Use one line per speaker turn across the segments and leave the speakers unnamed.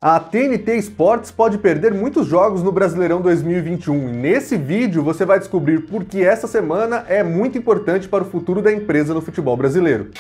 A TNT Sports pode perder muitos jogos no Brasileirão 2021 e nesse vídeo você vai descobrir por que essa semana é muito importante para o futuro da empresa no futebol brasileiro.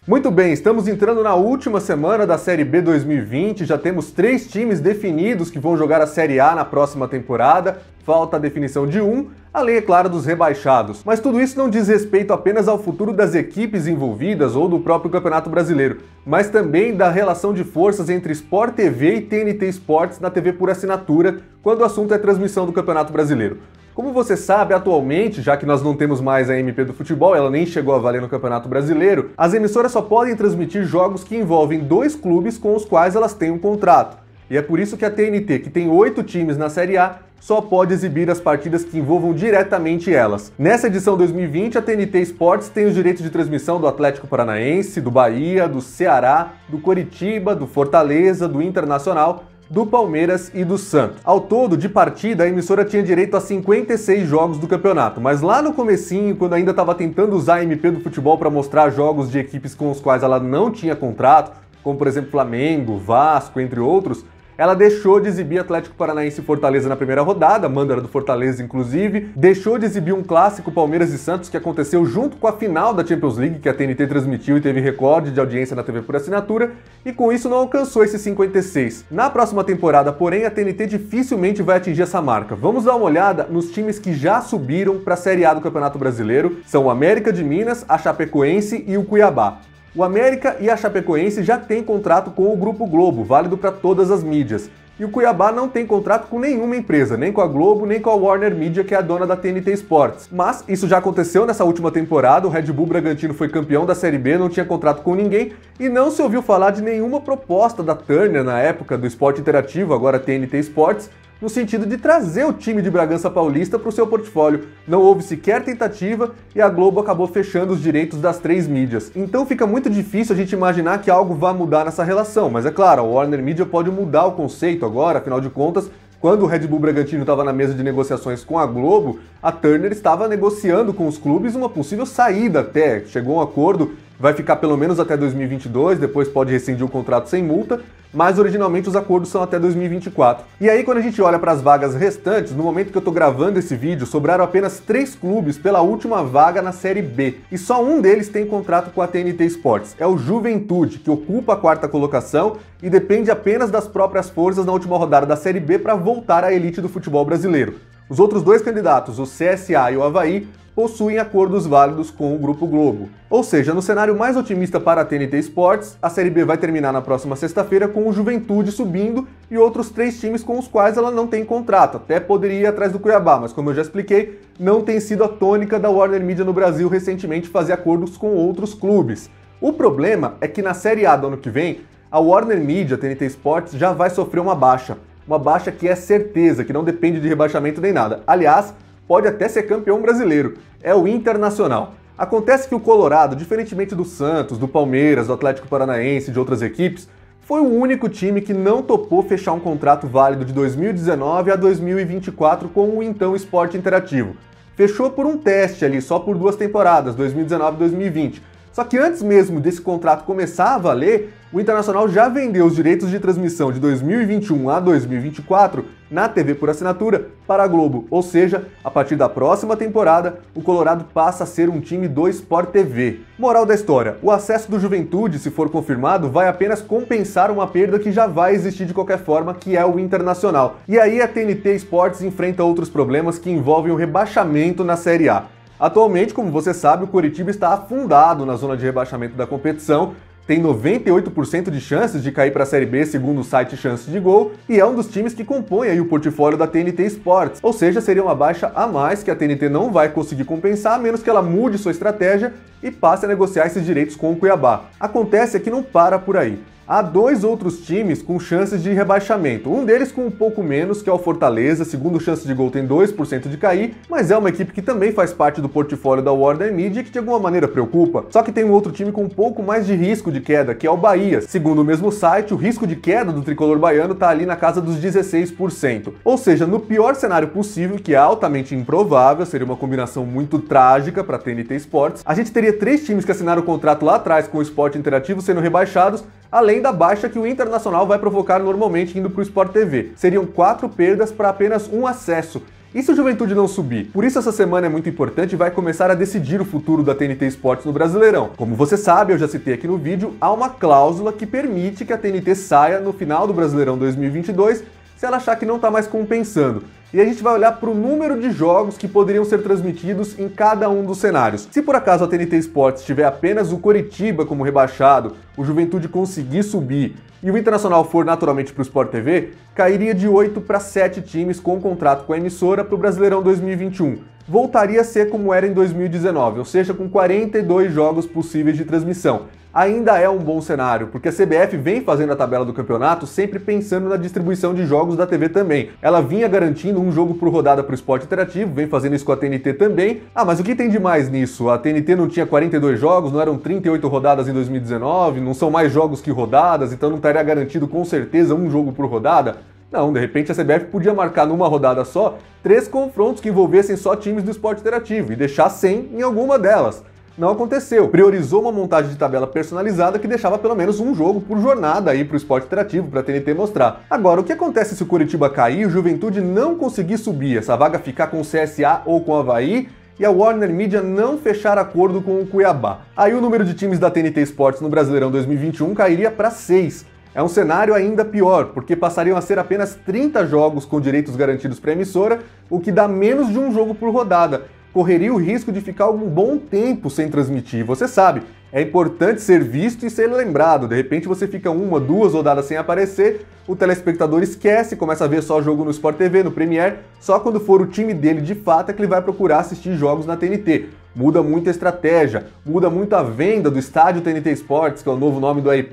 Muito bem, estamos entrando na última semana da Série B 2020, já temos 3 times definidos que vão jogar a Série A na próxima temporada, falta a definição de um, além, é claro, dos rebaixados. Mas tudo isso não diz respeito apenas ao futuro das equipes envolvidas ou do próprio Campeonato Brasileiro, mas também da relação de forças entre Sport TV e TNT Sports na TV por assinatura, quando o assunto é transmissão do Campeonato Brasileiro. Como você sabe, atualmente, já que nós não temos mais a MP do futebol, ela nem chegou a valer no Campeonato Brasileiro, as emissoras só podem transmitir jogos que envolvem 2 clubes com os quais elas têm um contrato. E é por isso que a TNT, que tem 8 times na Série A, só pode exibir as partidas que envolvam diretamente elas. Nessa edição 2020, a TNT Sports tem os direitos de transmissão do Atlético Paranaense, do Bahia, do Ceará, do Coritiba, do Fortaleza, do Internacional, do Palmeiras e do Santos. Ao todo, de partida, a emissora tinha direito a 56 jogos do campeonato, mas lá no comecinho, quando ainda estava tentando usar a MP do futebol para mostrar jogos de equipes com os quais ela não tinha contrato, como por exemplo Flamengo, Vasco, entre outros, ela deixou de exibir Atlético Paranaense e Fortaleza na primeira rodada, a manda era do Fortaleza inclusive, deixou de exibir um clássico Palmeiras e Santos que aconteceu junto com a final da Champions League, que a TNT transmitiu e teve recorde de audiência na TV por assinatura, e com isso não alcançou esses 56. Na próxima temporada, porém, a TNT dificilmente vai atingir essa marca. Vamos dar uma olhada nos times que já subiram para a Série A do Campeonato Brasileiro, são o América de Minas, a Chapecoense e o Cuiabá. O América e a Chapecoense já têm contrato com o Grupo Globo, válido para todas as mídias. E o Cuiabá não tem contrato com nenhuma empresa, nem com a Globo, nem com a Warner Media, que é a dona da TNT Sports. Mas isso já aconteceu nessa última temporada, o Red Bull Bragantino foi campeão da Série B, não tinha contrato com ninguém, e não se ouviu falar de nenhuma proposta da Turner na época do Esporte Interativo, agora TNT Sports, no sentido de trazer o time de Bragança Paulista para o seu portfólio. Não houve sequer tentativa e a Globo acabou fechando os direitos das 3 mídias. Então fica muito difícil a gente imaginar que algo vá mudar nessa relação, mas é claro, a Warner Media pode mudar o conceito agora, afinal de contas, quando o Red Bull Bragantino estava na mesa de negociações com a Globo, a Turner estava negociando com os clubes uma possível saída até, chegou a um acordo, vai ficar pelo menos até 2022, depois pode rescindir o contrato sem multa, mas originalmente os acordos são até 2024. E aí quando a gente olha para as vagas restantes, no momento que eu estou gravando esse vídeo, sobraram apenas 3 clubes pela última vaga na Série B, e só um deles tem contrato com a TNT Sports, é o Juventude, que ocupa a 4ª colocação e depende apenas das próprias forças na última rodada da Série B para voltar à elite do futebol brasileiro. Os outros 2 candidatos, o CSA e o Avaí, possuem acordos válidos com o Grupo Globo. Ou seja, no cenário mais otimista para a TNT Sports, a Série B vai terminar na próxima sexta-feira com o Juventude subindo e outros 3 times com os quais ela não tem contrato. Até poderia ir atrás do Cuiabá, mas como eu já expliquei, não tem sido a tônica da Warner Media no Brasil recentemente fazer acordos com outros clubes. O problema é que na Série A do ano que vem, a Warner Media, a TNT Sports, já vai sofrer uma baixa que é certeza, que não depende de rebaixamento nem nada. Aliás, pode até ser campeão brasileiro, é o Internacional. Acontece que o Colorado, diferentemente do Santos, do Palmeiras, do Atlético Paranaense e de outras equipes, foi o único time que não topou fechar um contrato válido de 2019 a 2024 com o então Esporte Interativo. Fechou por um teste ali, só por 2 temporadas, 2019 e 2020. Só que antes mesmo desse contrato começar a valer, o Internacional já vendeu os direitos de transmissão de 2021 a 2024 na TV por assinatura para a Globo, ou seja, a partir da próxima temporada, o Colorado passa a ser um time do Sport TV. Moral da história, o acesso do Juventude, se for confirmado, vai apenas compensar uma perda que já vai existir de qualquer forma, que é o Internacional. E aí a TNT Sports enfrenta outros problemas que envolvem o rebaixamento na Série A. Atualmente, como você sabe, o Coritiba está afundado na zona de rebaixamento da competição, tem 98% de chances de cair para a Série B, segundo o site Chances de Gol, e é um dos times que compõe aí o portfólio da TNT Sports. Ou seja, seria uma baixa a mais que a TNT não vai conseguir compensar, a menos que ela mude sua estratégia e passe a negociar esses direitos com o Cuiabá. Acontece que não para por aí. Há 2 outros times com chances de rebaixamento, um deles com um pouco menos, que é o Fortaleza, segundo Chances de Gol tem 2% de cair, mas é uma equipe que também faz parte do portfólio da Warner Media que de alguma maneira preocupa. Só que tem um outro time com um pouco mais de risco de queda, que é o Bahia. Segundo o mesmo site, o risco de queda do tricolor baiano está ali na casa dos 16%. Ou seja, no pior cenário possível, que é altamente improvável, seria uma combinação muito trágica para a TNT Sports, a gente teria 3 times que assinaram o contrato lá atrás com o Esporte Interativo sendo rebaixados, além da baixa que o Internacional vai provocar normalmente indo para o Sport TV. Seriam 4 perdas para apenas um acesso. E se o Juventude não subir? Por isso essa semana é muito importante e vai começar a decidir o futuro da TNT Sports no Brasileirão. Como você sabe, eu já citei aqui no vídeo, há uma cláusula que permite que a TNT saia no final do Brasileirão 2022 se ela achar que não está mais compensando. E a gente vai olhar para o número de jogos que poderiam ser transmitidos em cada um dos cenários. Se por acaso a TNT Sports tiver apenas o Coritiba como rebaixado, o Juventude conseguir subir e o Internacional for naturalmente para o Sport TV, cairia de 8 para 7 times com contrato com a emissora para o Brasileirão 2021. Voltaria a ser como era em 2019, ou seja, com 42 jogos possíveis de transmissão. Ainda é um bom cenário, porque a CBF vem fazendo a tabela do campeonato sempre pensando na distribuição de jogos da TV também. Ela vinha garantindo um jogo por rodada para o esporte interativo, vem fazendo isso com a TNT também. Ah, mas o que tem de mais nisso? A TNT não tinha 42 jogos, não eram 38 rodadas em 2019, não são mais jogos que rodadas, então não estaria garantido com certeza um jogo por rodada? Não, de repente a CBF podia marcar numa rodada só 3 confrontos que envolvessem só times do esporte interativo e deixar 100 em alguma delas. Não aconteceu. Priorizou uma montagem de tabela personalizada que deixava pelo menos um jogo por jornada aí para o esporte interativo, para a TNT mostrar. Agora, o que acontece se o Coritiba cair e o Juventude não conseguir subir? Essa vaga ficar com o CSA ou com o Avaí e a Warner Media não fechar acordo com o Cuiabá. Aí o número de times da TNT Sports no Brasileirão 2021 cairia para 6. É um cenário ainda pior, porque passariam a ser apenas 30 jogos com direitos garantidos para a emissora, o que dá menos de um jogo por rodada. Correria o risco de ficar um bom tempo sem transmitir. Você sabe, é importante ser visto e ser lembrado. De repente você fica 1, 2 rodadas sem aparecer, o telespectador esquece, começa a ver só jogo no Sport TV, no Premiere, só quando for o time dele de fato é que ele vai procurar assistir jogos na TNT. Muda muito a estratégia, muda muito a venda do estádio TNT Sports, que é o novo nome do EI+.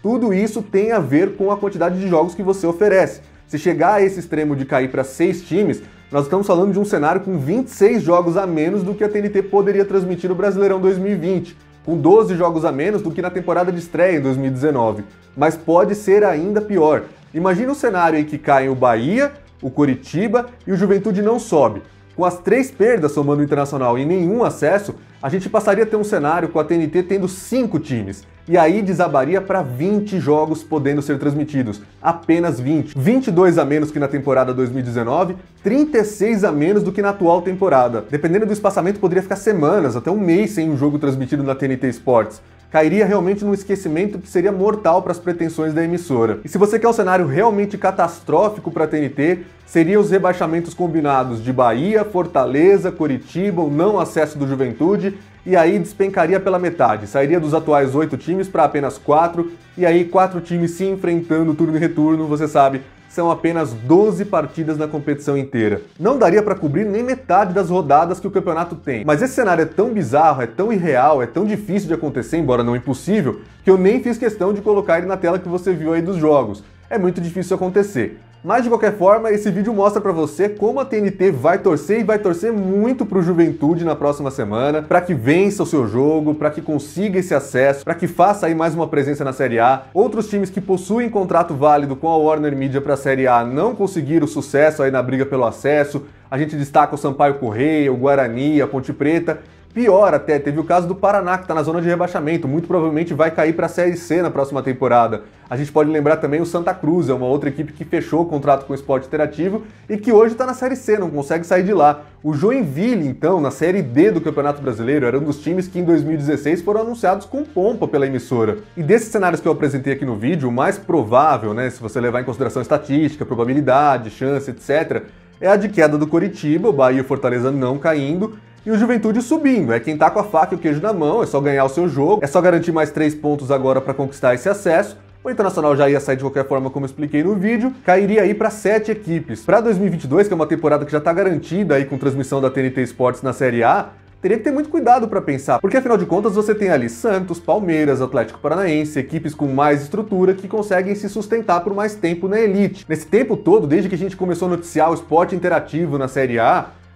Tudo isso tem a ver com a quantidade de jogos que você oferece. Se chegar a esse extremo de cair para 6 times, nós estamos falando de um cenário com 26 jogos a menos do que a TNT poderia transmitir no Brasileirão 2020, com 12 jogos a menos do que na temporada de estreia em 2019. Mas pode ser ainda pior. Imagina um cenário em que caem o Bahia, o Coritiba e o Juventude não sobe. Com as 3 perdas somando o Internacional e nenhum acesso, a gente passaria a ter um cenário com a TNT tendo 5 times. E aí desabaria para 20 jogos podendo ser transmitidos. Apenas 20. 22 a menos que na temporada 2019, 36 a menos do que na atual temporada. Dependendo do espaçamento, poderia ficar semanas, até um mês sem um jogo transmitido na TNT Sports. Cairia realmente num esquecimento que seria mortal para as pretensões da emissora. E se você quer um cenário realmente catastrófico para a TNT, seriam os rebaixamentos combinados de Bahia, Fortaleza, Coritiba, o não acesso do Juventude, e aí despencaria pela metade, sairia dos atuais 8 times para apenas 4, e aí 4 times se enfrentando turno e retorno, você sabe, são apenas 12 partidas na competição inteira. Não daria para cobrir nem metade das rodadas que o campeonato tem. Mas esse cenário é tão bizarro, é tão irreal, é tão difícil de acontecer, embora não impossível, que eu nem fiz questão de colocar ele na tela que você viu aí dos jogos. É muito difícil acontecer. Mas de qualquer forma, esse vídeo mostra pra você como a TNT vai torcer e vai torcer muito pro Juventude na próxima semana, para que vença o seu jogo, para que consiga esse acesso, para que faça aí mais uma presença na Série A. Outros times que possuem contrato válido com a Warner Media para a Série A não conseguiram sucesso aí na briga pelo acesso. A gente destaca o Sampaio Corrêa, o Guarani, a Ponte Preta. Pior até, teve o caso do Paraná, que está na zona de rebaixamento, muito provavelmente vai cair para a Série C na próxima temporada. A gente pode lembrar também o Santa Cruz, é uma outra equipe que fechou o contrato com o esporte interativo e que hoje está na Série C, não consegue sair de lá. O Joinville, então, na Série D do Campeonato Brasileiro, era um dos times que em 2016 foram anunciados com pompa pela emissora. E desses cenários que eu apresentei aqui no vídeo, o mais provável, né, se você levar em consideração estatística, probabilidade, chance, etc., é a de queda do Coritiba, o Bahia e o Fortaleza não caindo, e o Juventude subindo. É quem tá com a faca e o queijo na mão, é só ganhar o seu jogo, é só garantir mais 3 pontos agora para conquistar esse acesso. O Internacional já ia sair de qualquer forma, como eu expliquei no vídeo, cairia aí para 7 equipes. Para 2022, que é uma temporada que já tá garantida aí com transmissão da TNT Sports na Série A, teria que ter muito cuidado para pensar, porque afinal de contas você tem ali Santos, Palmeiras, Atlético Paranaense, equipes com mais estrutura que conseguem se sustentar por mais tempo na elite. Nesse tempo todo, desde que a gente começou a noticiar o esporte interativo na Série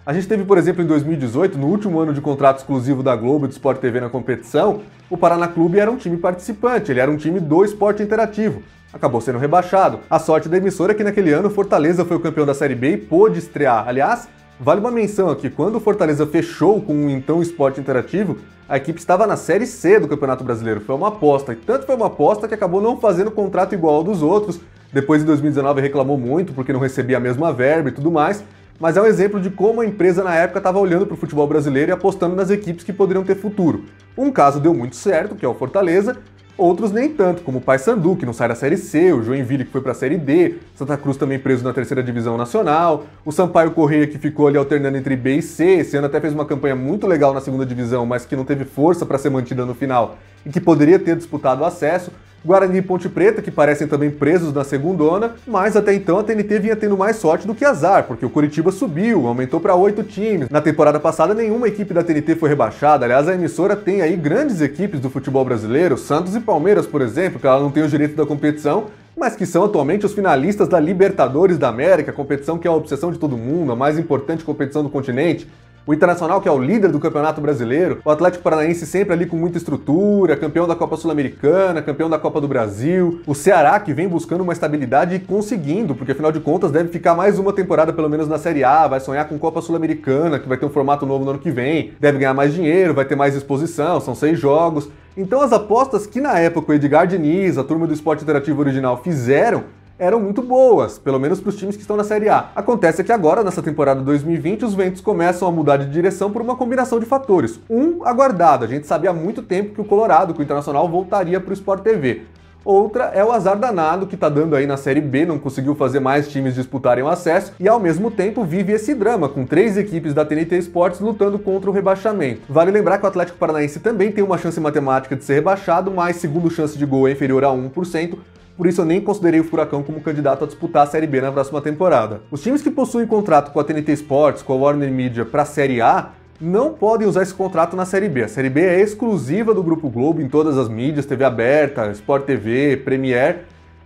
A gente teve, por exemplo, em 2018, no último ano de contrato exclusivo da Globo e do Sport TV na competição, o Paraná Clube era um time participante, ele era um time do esporte interativo. Acabou sendo rebaixado. A sorte da emissora é que naquele ano Fortaleza foi o campeão da Série B e pôde estrear. Aliás, Vale uma menção aqui, quando o Fortaleza fechou com o então Sport Interativo, a equipe estava na Série C do Campeonato Brasileiro. Foi uma aposta, e tanto foi uma aposta que acabou não fazendo contrato igual ao dos outros. Depois, em 2019, reclamou muito porque não recebia a mesma verba e tudo mais. Mas é um exemplo de como a empresa na época estava olhando para o futebol brasileiro e apostando nas equipes que poderiam ter futuro. Um caso deu muito certo, que é o Fortaleza, outros nem tanto, como o Paysandu, que não sai da Série C, o Joinville, que foi para a Série D, Santa Cruz também preso na 3ª Divisão Nacional, o Sampaio Corrêa, que ficou ali alternando entre B e C, esse ano até fez uma campanha muito legal na 2ª Divisão, mas que não teve força para ser mantida no final e que poderia ter disputado o acesso, Guarani e Ponte Preta, que parecem também presos na segundona, mas até então a TNT vinha tendo mais sorte do que azar, porque o Coritiba subiu, aumentou para 8 times. Na temporada passada, nenhuma equipe da TNT foi rebaixada. Aliás, a emissora tem aí grandes equipes do futebol brasileiro, Santos e Palmeiras, por exemplo, que ela não tem o direito da competição, mas que são atualmente os finalistas da Libertadores da América, a competição que é a obsessão de todo mundo, a mais importante competição do continente. O Internacional, que é o líder do Campeonato Brasileiro, o Atlético Paranaense sempre ali com muita estrutura, campeão da Copa Sul-Americana, campeão da Copa do Brasil, o Ceará, que vem buscando uma estabilidade e conseguindo, porque afinal de contas deve ficar mais uma temporada pelo menos na Série A, vai sonhar com Copa Sul-Americana, que vai ter um formato novo no ano que vem, deve ganhar mais dinheiro, vai ter mais exposição, são 6 jogos. Então as apostas que na época o Edgar Diniz, a turma do Esporte Interativo original, fizeram eram muito boas, pelo menos para os times que estão na Série A. Acontece que agora, nessa temporada 2020, os ventos começam a mudar de direção por uma combinação de fatores. Um, aguardado, a gente sabia há muito tempo que o Colorado, que o Internacional, voltaria para o Sport TV. Outra é o azar danado que tá dando aí na Série B, não conseguiu fazer mais times disputarem o acesso e ao mesmo tempo vive esse drama, com 3 equipes da TNT Sports lutando contra o rebaixamento. Vale lembrar que o Atlético Paranaense também tem uma chance matemática de ser rebaixado, mas segundo chance de gol é inferior a 1%, por isso eu nem considerei o Furacão como candidato a disputar a Série B na próxima temporada. Os times que possuem contrato com a TNT Sports, com a Warner Media para a Série A, não podem usar esse contrato na Série B. A Série B é exclusiva do Grupo Globo em todas as mídias, TV aberta, Sport TV, Premiere,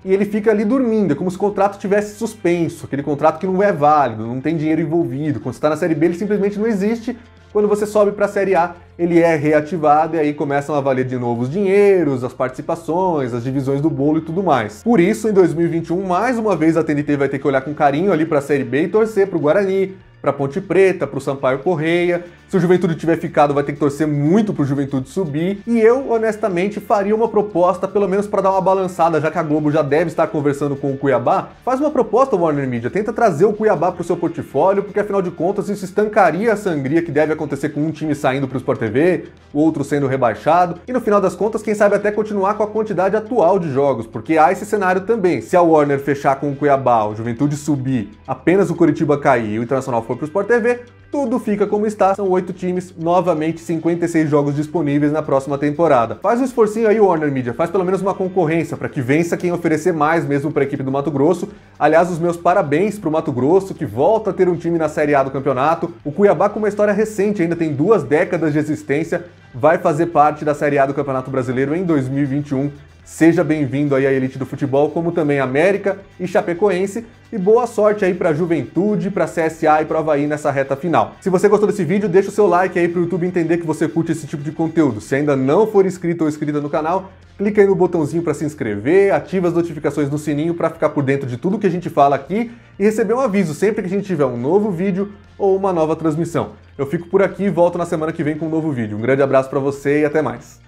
e ele fica ali dormindo, é como se o contrato tivesse suspenso, aquele contrato que não é válido, não tem dinheiro envolvido. Quando você está na Série B, ele simplesmente não existe. Quando você sobe para a Série A, ele é reativado e aí começam a valer de novo os dinheiros, as participações, as divisões do bolo e tudo mais. Por isso, em 2021, mais uma vez a TNT vai ter que olhar com carinho ali para a Série B e torcer para o Guarani, para Ponte Preta, para o Sampaio Corrêa. Se o Juventude tiver ficado, vai ter que torcer muito para o Juventude subir. E eu, honestamente, faria uma proposta, pelo menos para dar uma balançada, já que a Globo já deve estar conversando com o Cuiabá. Faz uma proposta, Warner Media, tenta trazer o Cuiabá para o seu portfólio, porque afinal de contas isso estancaria a sangria que deve acontecer com um time saindo para o Sport TV, o outro sendo rebaixado. E no final das contas, quem sabe até continuar com a quantidade atual de jogos, porque há esse cenário também. Se a Warner fechar com o Cuiabá, o Juventude subir, apenas o Coritiba cair e o Internacional for para o Sport TV, tudo fica como está, são 8 times, novamente 56 jogos disponíveis na próxima temporada. Faz um esforcinho aí, Warner Media, faz pelo menos uma concorrência para que vença quem oferecer mais mesmo para a equipe do Mato Grosso. Aliás, os meus parabéns para o Mato Grosso, que volta a ter um time na Série A do campeonato. O Cuiabá, com uma história recente, ainda tem 2 décadas de existência, vai fazer parte da Série A do Campeonato Brasileiro em 2021. Seja bem-vindo aí à elite do futebol, como também América e Chapecoense, e boa sorte aí para Juventude, para CSA e para Avaí nessa reta final. Se você gostou desse vídeo, deixa o seu like aí para o YouTube entender que você curte esse tipo de conteúdo. Se ainda não for inscrito ou inscrita no canal, clica aí no botãozinho para se inscrever, ativa as notificações no sininho para ficar por dentro de tudo que a gente fala aqui e receber um aviso sempre que a gente tiver um novo vídeo ou uma nova transmissão. Eu fico por aqui e volto na semana que vem com um novo vídeo. Um grande abraço para você e até mais.